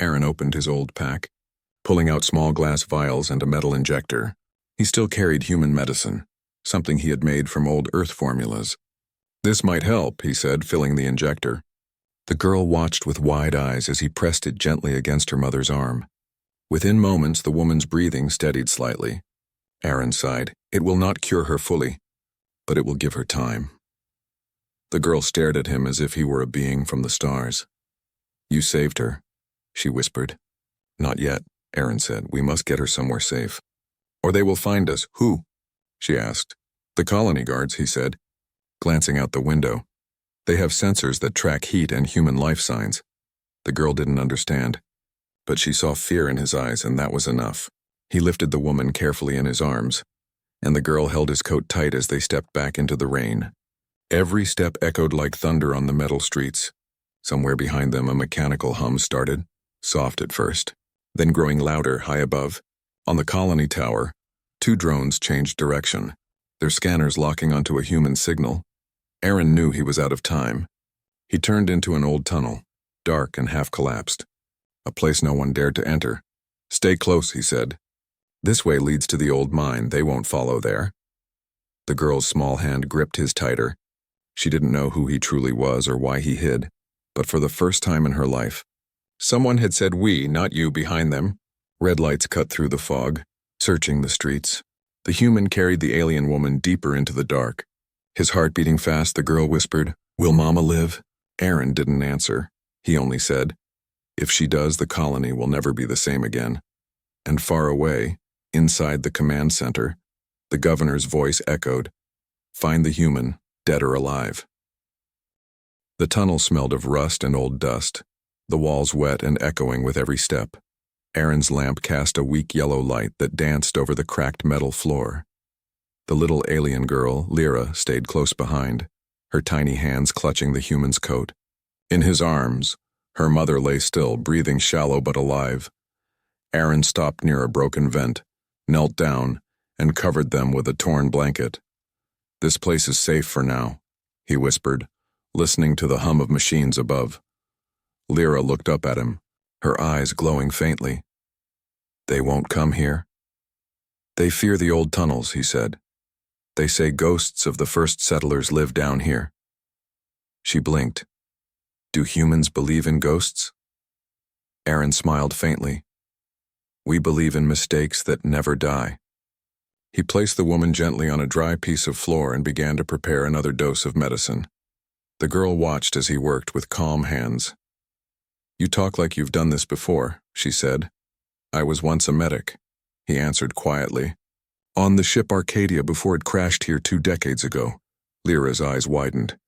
Aaron opened his old pack, pulling out small glass vials and a metal injector. He still carried human medicine, something he had made from old Earth formulas. "This might help," he said, filling the injector. The girl watched with wide eyes as he pressed it gently against her mother's arm. Within moments, the woman's breathing steadied slightly. Aaron sighed. "It will not cure her fully, but it will give her time." The girl stared at him as if he were a being from the stars. "You saved her," she whispered. "Not yet," Aaron said. "We must get her somewhere safe. Or they will find us." "Who?" she asked. "The colony guards," he said, glancing out the window. "They have sensors that track heat and human life signs." The girl didn't understand, but she saw fear in his eyes, and that was enough. He lifted the woman carefully in his arms, and the girl held his coat tight as they stepped back into the rain. Every step echoed like thunder on the metal streets. Somewhere behind them, a mechanical hum started, soft at first, then growing louder high above. On the colony tower, 2 drones changed direction, their scanners locking onto a human signal. Aaron knew he was out of time. He turned into an old tunnel, dark and half-collapsed, a place no one dared to enter. "Stay close," he said. "This way leads to the old mine. They won't follow there." The girl's small hand gripped his tighter. She didn't know who he truly was or why he hid, but for the first time in her life, someone had said "we," not "you" behind them. Red lights cut through the fog, searching the streets. The human carried the alien woman deeper into the dark. His heart beating fast, the girl whispered, "Will Mama live?" Aaron didn't answer. He only said, "If she does, the colony will never be the same again." And far away, inside the command center, the governor's voice echoed, "Find the human, dead or alive." The tunnel smelled of rust and old dust, the walls wet and echoing with every step. Aaron's lamp cast a weak yellow light that danced over the cracked metal floor. The little alien girl, Lyra, stayed close behind, her tiny hands clutching the human's coat. In his arms, her mother lay still, breathing shallow but alive. Aaron stopped near a broken vent, knelt down, and covered them with a torn blanket. "This place is safe for now," he whispered, listening to the hum of machines above. Lyra looked up at him, her eyes glowing faintly. "They won't come here?" "They fear the old tunnels," he said. "They say ghosts of the first settlers live down here." She blinked. "Do humans believe in ghosts?" Aaron smiled faintly. "We believe in mistakes that never die." He placed the woman gently on a dry piece of floor and began to prepare another dose of medicine. The girl watched as he worked with calm hands. "You talk like you've done this before," she said. "I was once a medic," he answered quietly. "On the ship Arcadia before it crashed here 2 decades ago." Lyra's eyes widened.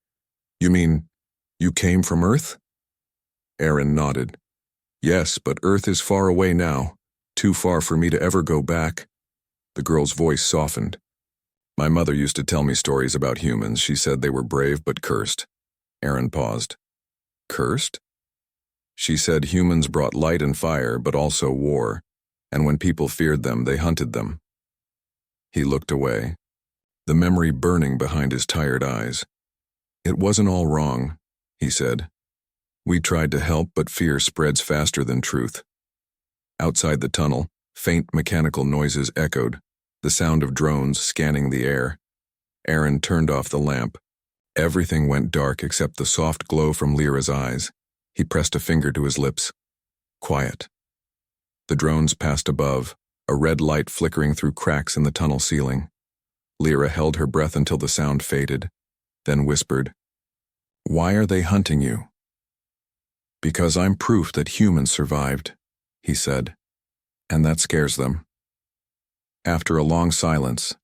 "You mean, you came from Earth?" Aaron nodded. "Yes, but Earth is far away now, too far for me to ever go back." The girl's voice softened. "My mother used to tell me stories about humans. She said they were brave but cursed." Aaron paused. "Cursed?" "She said humans brought light and fire, but also war, and when people feared them, they hunted them." He looked away, the memory burning behind his tired eyes. "It wasn't all wrong," he said. "We tried to help, but fear spreads faster than truth." Outside the tunnel, faint mechanical noises echoed, the sound of drones scanning the air. Aaron turned off the lamp. Everything went dark except the soft glow from Lyra's eyes. He pressed a finger to his lips. Quiet. The drones passed above, a red light flickering through cracks in the tunnel ceiling. Lyra held her breath until the sound faded, then whispered, "Why are they hunting you?" "Because I'm proof that humans survived," he said, "and that scares them." After a long silence,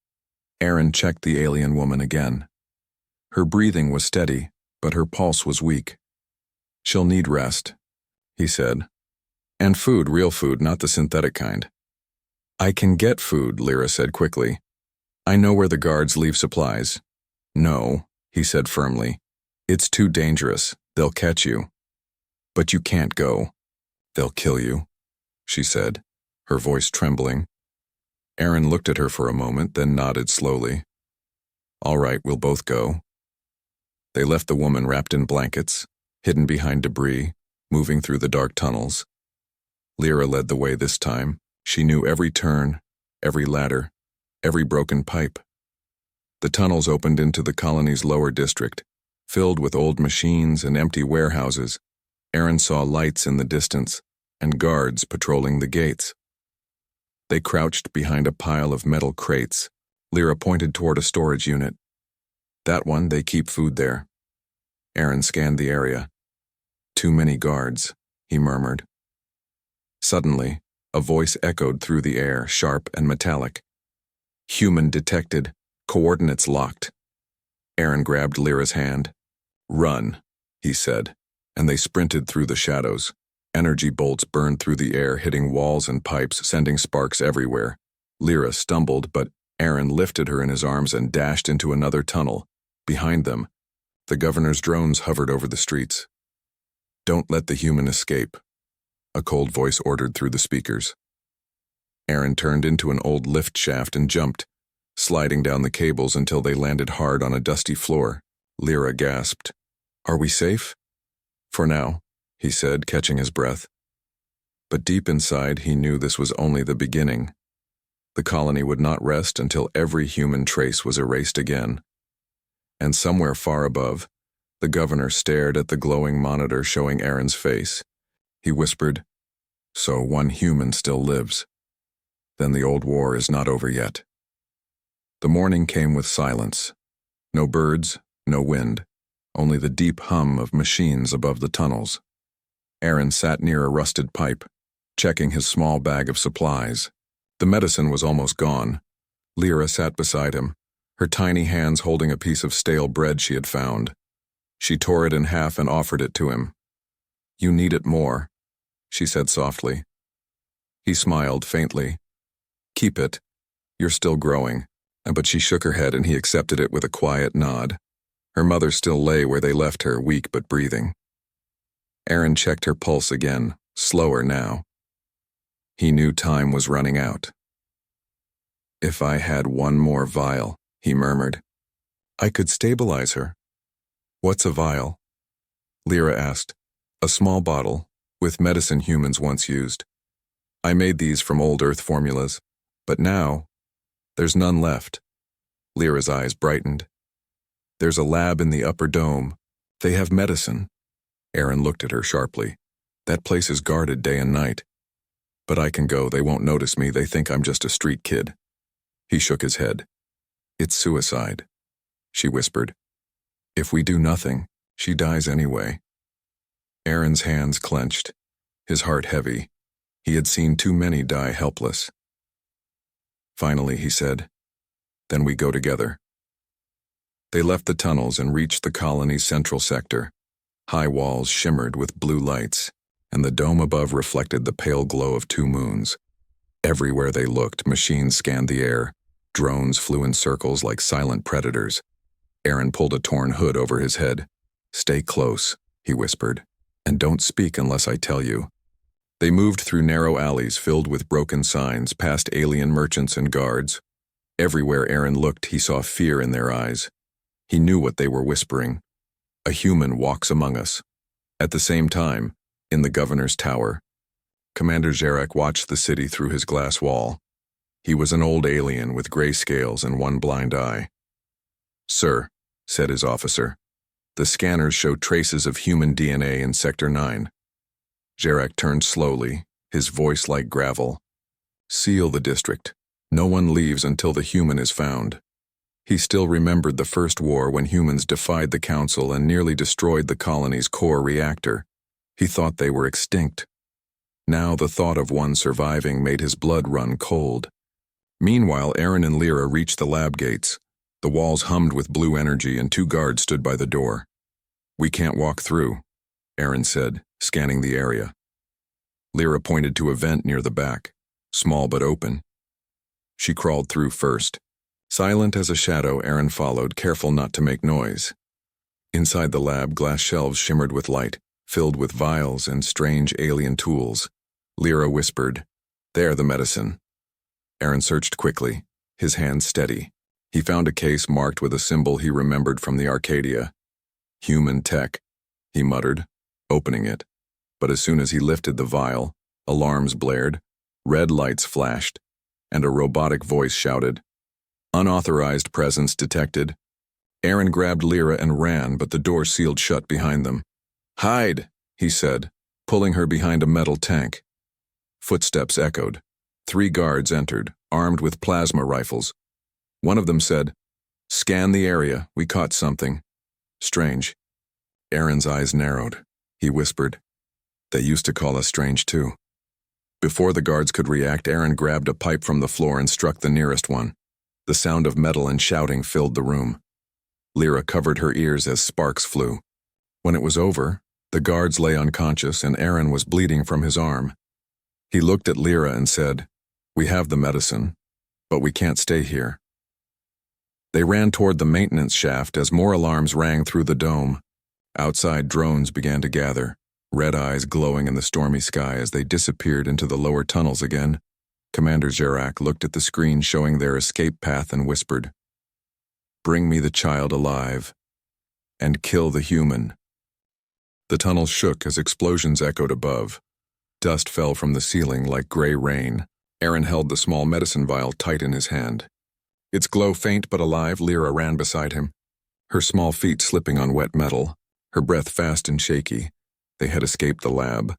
Aaron checked the alien woman again. Her breathing was steady, but her pulse was weak. "She'll need rest," he said. "And food, real food, not the synthetic kind." "I can get food," Lyra said quickly. "I know where the guards leave supplies." "No," he said firmly. "It's too dangerous. They'll catch you." "But you can't go." "They'll kill you," she said, her voice trembling. Aaron looked at her for a moment, then nodded slowly. "All right, we'll both go." They left the woman wrapped in blankets, hidden behind debris, moving through the dark tunnels. Lyra led the way this time. She knew every turn, every ladder, every broken pipe. The tunnels opened into the colony's lower district, filled with old machines and empty warehouses. Aaron saw lights in the distance and guards patrolling the gates. They crouched behind a pile of metal crates. Lyra pointed toward a storage unit. That one, they keep food there. Aaron scanned the area. Too many guards, he murmured. Suddenly, a voice echoed through the air, sharp and metallic. Human detected, coordinates locked. Aaron grabbed Lyra's hand. Run, he said, and they sprinted through the shadows. Energy bolts burned through the air, hitting walls and pipes, sending sparks everywhere. Lyra stumbled, but Aaron lifted her in his arms and dashed into another tunnel. Behind them, the governor's drones hovered over the streets. Don't let the human escape, a cold voice ordered through the speakers. Aaron turned into an old lift shaft and jumped, sliding down the cables until they landed hard on a dusty floor. Lyra gasped. Are we safe? For now, he said, catching his breath. But deep inside, he knew this was only the beginning. The colony would not rest until every human trace was erased again. And somewhere far above, the governor stared at the glowing monitor showing Aaron's face. He whispered, So one human still lives. Then the old war is not over yet. The morning came with silence. No birds, no wind, only the deep hum of machines above the tunnels. Aaron sat near a rusted pipe, checking his small bag of supplies. The medicine was almost gone. Lyra sat beside him, her tiny hands holding a piece of stale bread she had found. She tore it in half and offered it to him. You need it more, she said softly. He smiled faintly. Keep it. You're still growing. But she shook her head and he accepted it with a quiet nod. Her mother still lay where they left her, weak but breathing. Aaron checked her pulse again, slower now. He knew time was running out. If I had one more vial, he murmured, I could stabilize her. What's a vial? Lyra asked. A small bottle, with medicine humans once used. I made these from old Earth formulas, but now, there's none left. Lyra's eyes brightened. There's a lab in the upper dome. They have medicine. Aaron looked at her sharply. That place is guarded day and night. But I can go, they won't notice me, they think I'm just a street kid. He shook his head. It's suicide, she whispered. If we do nothing, she dies anyway. Aaron's hands clenched, his heart heavy. He had seen too many die helpless. Finally, he said, Then we go together. They left the tunnels and reached the colony's central sector. High walls shimmered with blue lights, and the dome above reflected the pale glow of two moons. Everywhere they looked, machines scanned the air. Drones flew in circles like silent predators. Aaron pulled a torn hood over his head. Stay close, he whispered, and don't speak unless I tell you. They moved through narrow alleys filled with broken signs, past alien merchants and guards. Everywhere Aaron looked, he saw fear in their eyes. He knew what they were whispering. A human walks among us. At the same time, in the governor's tower, Commander Jarek watched the city through his glass wall. He was an old alien with gray scales and one blind eye. Sir, said his officer, the scanners show traces of human DNA in Sector 9. Jarek turned slowly, his voice like gravel. Seal the district. No one leaves until the human is found. He still remembered the first war when humans defied the council and nearly destroyed the colony's core reactor. He thought they were extinct. Now the thought of one surviving made his blood run cold. Meanwhile, Aaron and Lyra reached the lab gates. The walls hummed with blue energy and two guards stood by the door. We can't walk through, Aaron said, scanning the area. Lyra pointed to a vent near the back, small but open. She crawled through first. Silent as a shadow, Aaron followed, careful not to make noise. Inside the lab, glass shelves shimmered with light, filled with vials and strange alien tools. Lyra whispered, There, the medicine. Aaron searched quickly, his hands steady. He found a case marked with a symbol he remembered from the Arcadia. Human tech, he muttered, opening it. But as soon as he lifted the vial, Alarms blared, red lights flashed, and a robotic voice shouted, "Unauthorized presence detected." Aaron grabbed Lyra and ran, but the door sealed shut behind them. "Hide," he said, pulling her behind a metal tank. Footsteps echoed. 3 guards entered, armed with plasma rifles. One of them said, "Scan the area, we caught something." "Strange." Aaron's eyes narrowed. He whispered, "They used to call us strange too." Before the guards could react, Aaron grabbed a pipe from the floor and struck the nearest one. The sound of metal and shouting filled the room. Lyra covered her ears as sparks flew. When it was over, the guards lay unconscious and Aaron was bleeding from his arm. He looked at Lyra and said, "We have the medicine, but we can't stay here." They ran toward the maintenance shaft as more alarms rang through the dome. Outside, drones began to gather, red eyes glowing in the stormy sky as they disappeared into the lower tunnels again. Commander Zerak looked at the screen showing their escape path and whispered, "Bring me the child alive, and kill the human." The tunnels shook as explosions echoed above. Dust fell from the ceiling like gray rain. Aaron held the small medicine vial tight in his hand. Its glow faint but alive, Lyra ran beside him, her small feet slipping on wet metal, her breath fast and shaky. They had escaped the lab,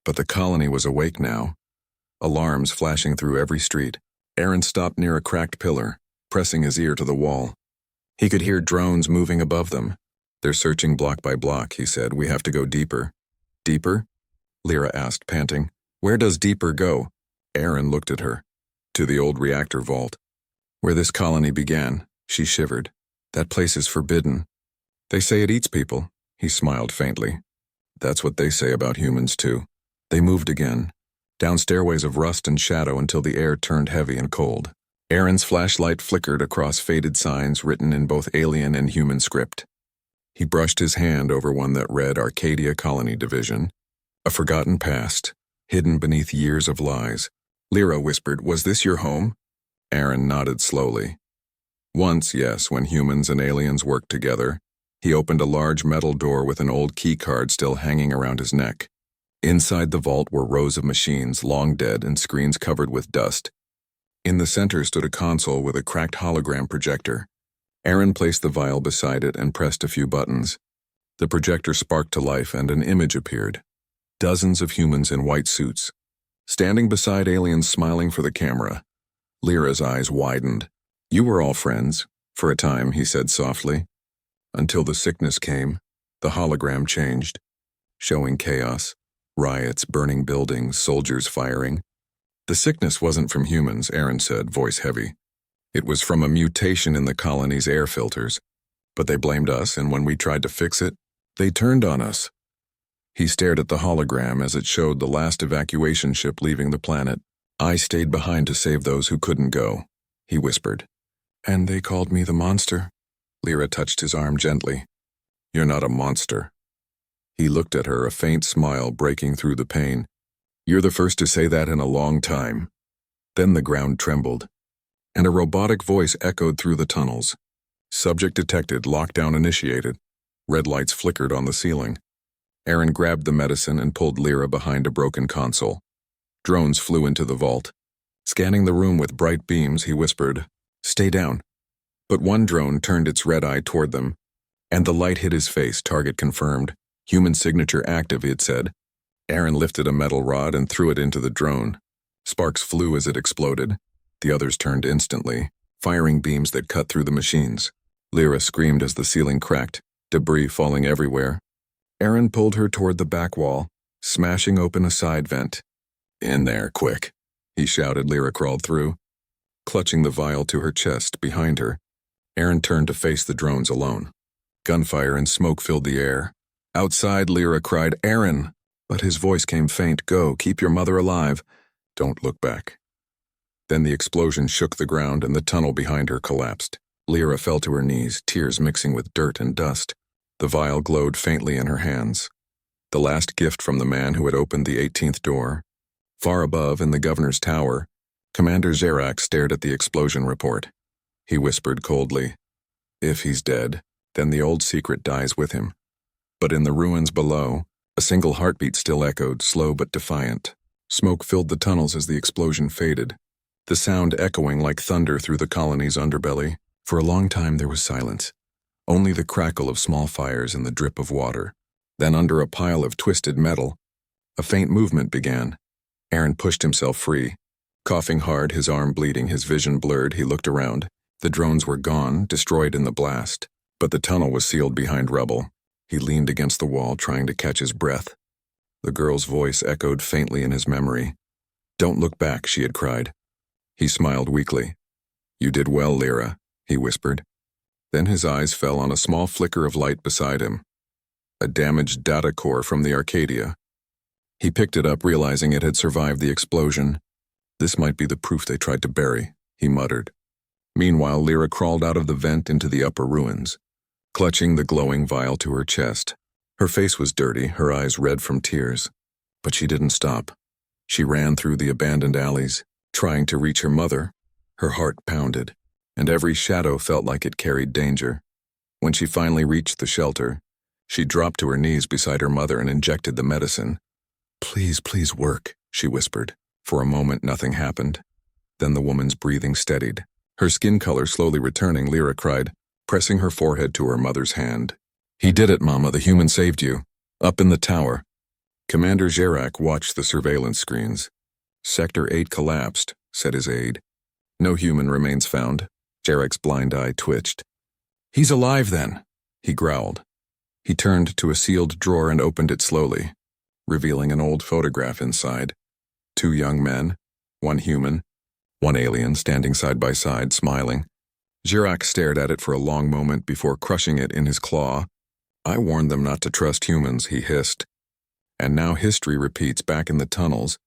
but the colony was awake now. Alarms flashing through every street. Aaron stopped near a cracked pillar, pressing his ear to the wall. He could hear drones moving above them. "They're searching block by block," he said. "We have to go deeper." "Deeper?" Lyra asked, panting. "Where does deeper go?" Aaron looked at her. "To the old reactor vault. Where this colony began." She shivered. "That place is forbidden. They say it eats people." He smiled faintly. "That's what they say about humans, too." They moved again, down stairways of rust and shadow until the air turned heavy and cold. Aaron's flashlight flickered across faded signs written in both alien and human script. He brushed his hand over one that read Arcadia Colony Division, a forgotten past, hidden beneath years of lies. Lyra whispered, "Was this your home?" Aaron nodded slowly. "Once, yes, when humans and aliens worked together." He opened a large metal door with an old key card still hanging around his neck. Inside the vault were rows of machines, long dead, and screens covered with dust. In the center stood a console with a cracked hologram projector. Aaron placed the vial beside it and pressed a few buttons. The projector sparked to life and an image appeared. Dozens of humans in white suits, standing beside aliens smiling for the camera. Lyra's eyes widened. "You were all friends, for a time," he said softly. "Until the sickness came, the hologram changed, showing chaos, riots, burning buildings, soldiers firing." "The sickness wasn't from humans," Aaron said, voice heavy. "It was from a mutation in the colony's air filters. But they blamed us, and when we tried to fix it, they turned on us." He stared at the hologram as it showed the last evacuation ship leaving the planet. "I stayed behind to save those who couldn't go," he whispered. "And they called me the monster." Lyra touched his arm gently. "You're not a monster." He looked at her, a faint smile breaking through the pain. "You're the first to say that in a long time." Then the ground trembled, and a robotic voice echoed through the tunnels. "Subject detected, lockdown initiated." Red lights flickered on the ceiling. Aaron grabbed the medicine and pulled Lyra behind a broken console. Drones flew into the vault. Scanning the room with bright beams, he whispered, "Stay down." But one drone turned its red eye toward them, and the light hit his face, target confirmed. "Human signature active," it said. Aaron lifted a metal rod and threw it into the drone. Sparks flew as it exploded. The others turned instantly, firing beams that cut through the machines. Lyra screamed as the ceiling cracked, debris falling everywhere. Aaron pulled her toward the back wall, smashing open a side vent. "In there, quick," he shouted. Lyra crawled through, clutching the vial to her chest behind her. Aaron turned to face the drones alone. Gunfire and smoke filled the air. Outside, Lyra cried, "Aaron!" But his voice came faint. "Go, keep your mother alive. Don't look back." Then the explosion shook the ground and the tunnel behind her collapsed. Lyra fell to her knees, tears mixing with dirt and dust. The vial glowed faintly in her hands. The last gift from the man who had opened the 18th door. Far above, in the governor's tower, Commander Zerak stared at the explosion report. He whispered coldly, "If he's dead, then the old secret dies with him." But in the ruins below, a single heartbeat still echoed, slow but defiant. Smoke filled the tunnels as the explosion faded, the sound echoing like thunder through the colony's underbelly. For a long time there was silence, only the crackle of small fires and the drip of water. Then under a pile of twisted metal, a faint movement began. Aaron pushed himself free. Coughing hard, his arm bleeding, his vision blurred, he looked around. The drones were gone, destroyed in the blast, but the tunnel was sealed behind rubble. He leaned against the wall, trying to catch his breath. The girl's voice echoed faintly in his memory. "Don't look back," she had cried. He smiled weakly. "You did well, Lyra," he whispered. Then his eyes fell on a small flicker of light beside him. A damaged data core from the Arcadia. He picked it up, realizing it had survived the explosion. "This might be the proof they tried to bury," he muttered. Meanwhile, Lyra crawled out of the vent into the upper ruins, clutching the glowing vial to her chest. Her face was dirty, her eyes red from tears. But she didn't stop. She ran through the abandoned alleys, trying to reach her mother. Her heart pounded, and every shadow felt like it carried danger. When she finally reached the shelter, she dropped to her knees beside her mother and injected the medicine. "Please, please work," she whispered. For a moment, nothing happened. Then the woman's breathing steadied. Her skin color slowly returning, Lyra cried, pressing her forehead to her mother's hand. "He did it, Mama. The human saved you. Up in the tower." Commander Zerak watched the surveillance screens. "Sector 8 collapsed," said his aide. "No human remains found." Zerak's blind eye twitched. "He's alive then," he growled. He turned to a sealed drawer and opened it slowly, revealing an old photograph inside. 2 young men, 1 human, 1 alien standing side by side, smiling. Zerak stared at it for a long moment before crushing it in his claw. "I warned them not to trust humans," he hissed. And now history repeats back in the tunnels.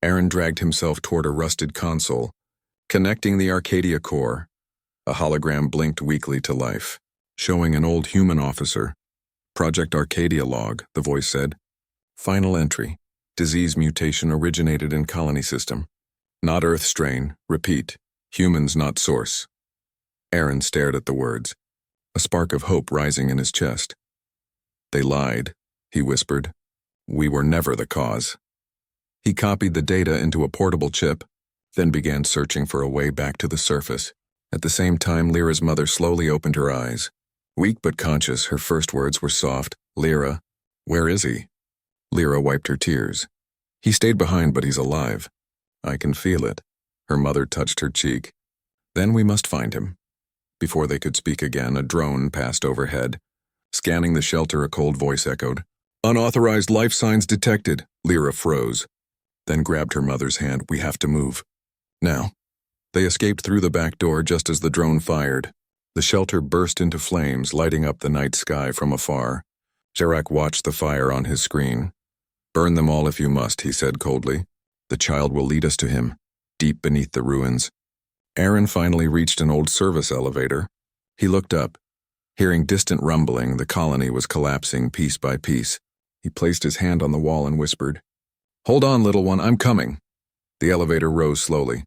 Aaron dragged himself toward a rusted console, connecting the Arcadia core. A hologram blinked weakly to life, showing an old human officer. "Project Arcadia log," the voice said. "Final entry. Disease mutation originated in colony system. Not Earth strain. Repeat. Humans not source." Aaron stared at the words, a spark of hope rising in his chest. "They lied," he whispered. "We were never the cause." He copied the data into a portable chip, then began searching for a way back to the surface. At the same time, Lyra's mother slowly opened her eyes. Weak but conscious, her first words were soft. "Lyra, where is he?" Lyra wiped her tears. "He stayed behind, but he's alive. I can feel it." Her mother touched her cheek. "Then we must find him." Before they could speak again, a drone passed overhead. Scanning the shelter, a cold voice echoed. "Unauthorized life signs detected." Lyra froze, then grabbed her mother's hand. "We have to move. Now." They escaped through the back door just as the drone fired. The shelter burst into flames, lighting up the night sky from afar. Zerak watched the fire on his screen. "Burn them all if you must," he said coldly. "The child will lead us to him, deep beneath the ruins." Aaron finally reached an old service elevator. He looked up. Hearing distant rumbling, the colony was collapsing piece by piece. He placed his hand on the wall and whispered, "Hold on, little one, I'm coming." The elevator rose slowly,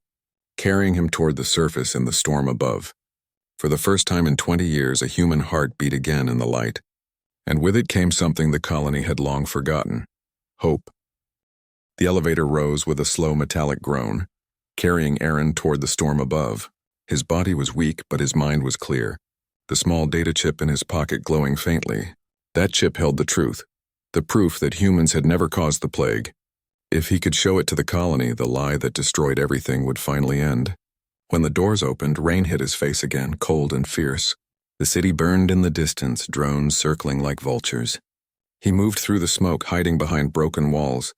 carrying him toward the surface in the storm above. For the first time in 20 years, a human heart beat again in the light. And with it came something the colony had long forgotten: hope. The elevator rose with a slow metallic groan, carrying Aaron toward the storm above. His body was weak, but his mind was clear. The small data chip in his pocket glowing faintly. That chip held the truth, the proof that humans had never caused the plague. If he could show it to the colony, the lie that destroyed everything would finally end. When the doors opened, rain hit his face again, cold and fierce. The city burned in the distance, drones circling like vultures. He moved through the smoke, hiding behind broken walls.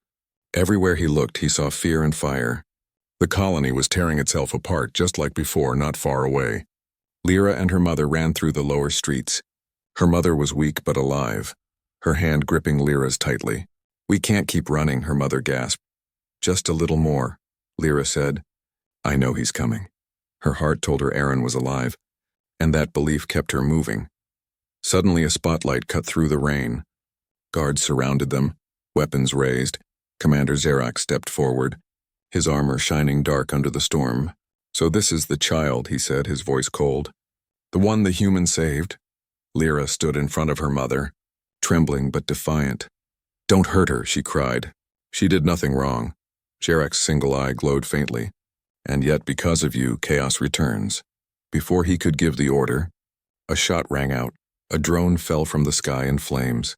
Everywhere he looked, he saw fear and fire. The colony was tearing itself apart, just like before, not far away. Lyra and her mother ran through the lower streets. Her mother was weak but alive, her hand gripping Lyra's tightly. "We can't keep running," her mother gasped. "Just a little more," Lyra said. "I know he's coming." Her heart told her Aaron was alive, and that belief kept her moving. Suddenly a spotlight cut through the rain. Guards surrounded them, weapons raised. Commander Zerak stepped forward, his armor shining dark under the storm. "So this is the child," he said, his voice cold. "The one the human saved." Lyra stood in front of her mother, trembling but defiant. "Don't hurt her," she cried. "She did nothing wrong." Jarek's single eye glowed faintly. And yet, because of you, chaos returns. Before he could give the order, a shot rang out. A drone fell from the sky in flames,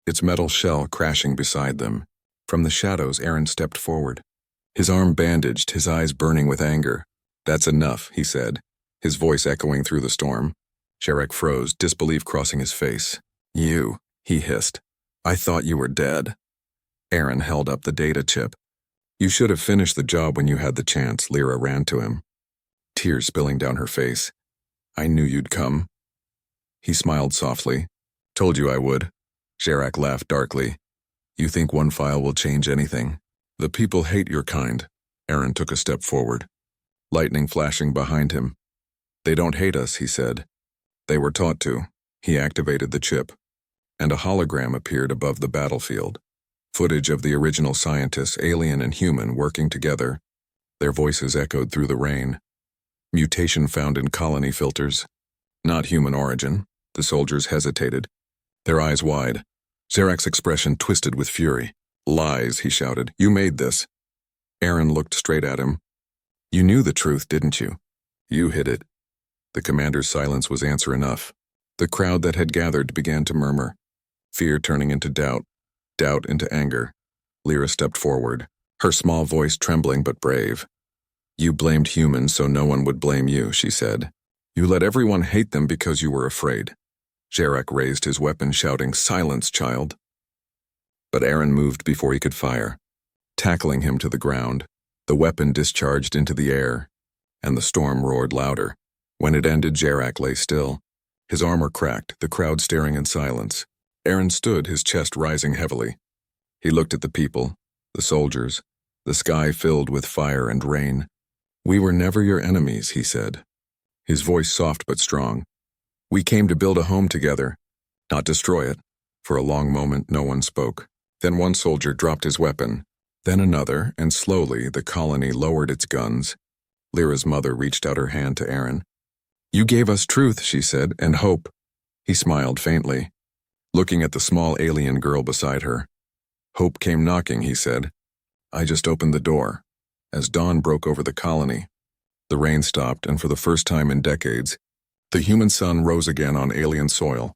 its metal shell crashing beside them. From the shadows, Aaron stepped forward. His arm bandaged, his eyes burning with anger. "That's enough," he said, his voice echoing through the storm. Jarek froze, disbelief crossing his face. "You," he hissed. "I thought you were dead." Aaron held up the data chip. "You should have finished the job when you had the chance," Lyra ran to him, tears spilling down her face. "I knew you'd come." He smiled softly. "Told you I would." Jarek laughed darkly. "You think one file will change anything? The people hate your kind." Aaron took a step forward, lightning flashing behind him. "They don't hate us," he said. "They were taught to." He activated the chip, and a hologram appeared above the battlefield. Footage of the original scientists, alien and human, working together. Their voices echoed through the rain. "Mutation found in colony filters. Not human origin." The soldiers hesitated, their eyes wide. Zarek's expression twisted with fury. "Lies," he shouted. "You made this." Aaron looked straight at him. "You knew the truth, didn't you? You hid it." The commander's silence was answer enough. The crowd that had gathered began to murmur, fear turning into doubt, doubt into anger. Lyra stepped forward, her small voice trembling but brave. "You blamed humans so no one would blame you," she said. "You let everyone hate them because you were afraid." Jarek raised his weapon, shouting, "Silence, child." But Aaron moved before he could fire, tackling him to the ground. The weapon discharged into the air, and the storm roared louder. When it ended, Jarek lay still, his armor cracked, the crowd staring in silence. Aaron stood, his chest rising heavily. He looked at the people, the soldiers, the sky filled with fire and rain. "We were never your enemies," he said, his voice soft but strong. "We came to build a home together, not destroy it." For a long moment, no one spoke. Then one soldier dropped his weapon, then another, and slowly the colony lowered its guns. Lyra's mother reached out her hand to Aaron. "You gave us truth," she said, "and hope." He smiled faintly, looking at the small alien girl beside her. "Hope came knocking," he said. "I just opened the door." As dawn broke over the colony, the rain stopped, and for the first time in decades, the human sun rose again on alien soil.